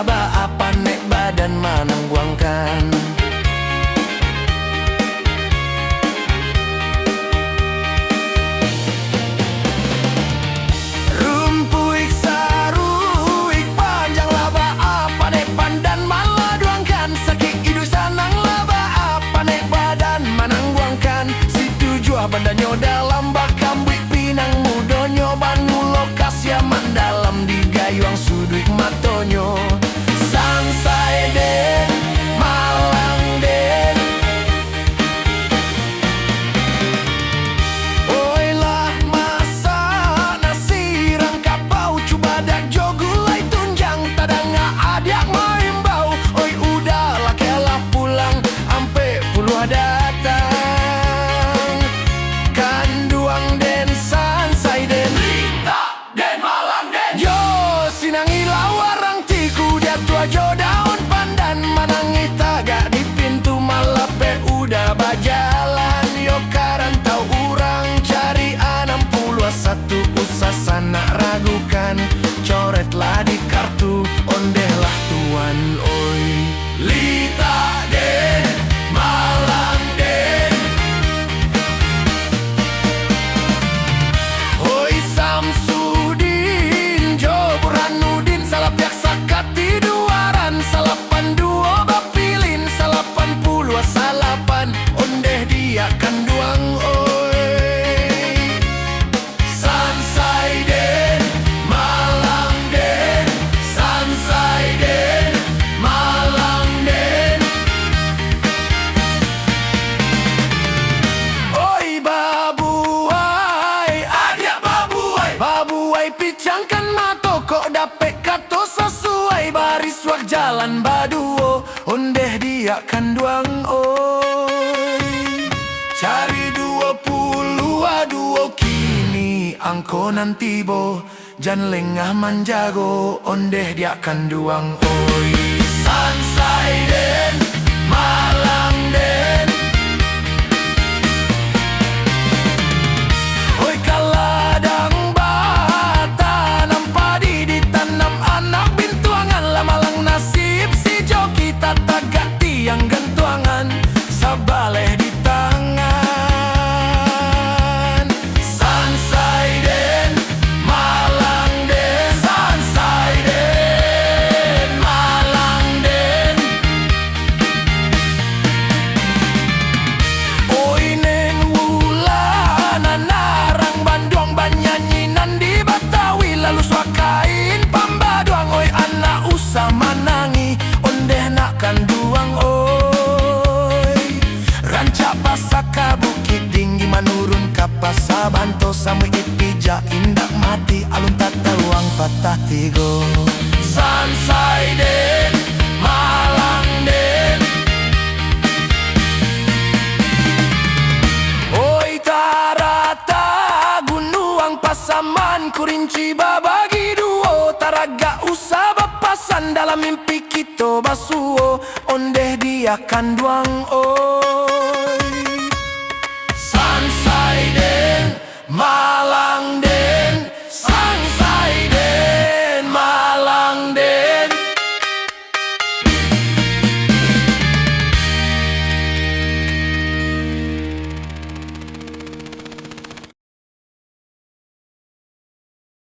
laba apa nek badan manang buangkan. Rumpuik saruik panjang laba apa nek pandan malah duangkan. Sakit hidup sanang laba apa nek badan manang buangkan. Situ jua bandanyo dalam bakam buik pinang mudonyo banu lokasi aman dalam digayuang suduik matonyo. Sansai den malang den, oilah masak nasi rangka pau cuba dak jogulai tunjang tadanga adiak main bau. Oi udahlah kelah pulang ampe puluh datang. Kanduang den sansai den Lita den malang den, yo sinangi lawarang tiku dia tua jo daun pandan manangi tagak di pintu malah pe udah bajalan. Yo karantau urang cari 61 usah sana ragukan. Coretlah di kartu ondehlah tuan oi. Lita den malang den, oi Samsudin jo Burhanuddin salah pihak sakati duaran. Salapan dua bapilin salapan puluh salapan ondeh dia kanduang oi. Sansai den malang den, sansai den malang den, oi babuai adia babuai, babuai picangkan mato kok dapet kato sesuai. Baris wak jalan baduo ondeh dia kanduang oi. Cari 22 kini angkonan tibo jan lengah manjago ondeh dia kanduang oi. Sansai den malang den, oi kaladang bata nampak ditanam anak bintuangan. Lamalang nasib si joki tak tagak tiang gantuangan sabaleh di tangan. Sansai den malang den, sansai den malang den, oi neng wulan narang banduang banyanyinan di Batawi lalu swakain pambaduang. Oi anak usah manangi ondeh nak kanduang oi. Rancak pasaka bukit tinggi manurun kapasa banto samu ipija indak mati alun tata uang patah tigo. Sansai den malang den, oi tarata gunuang pasaman kurinci babagi duo. Taraga usah bapasan dalam mimpi kita basuo ondeh dia kanduang oi. Sansai den malang den.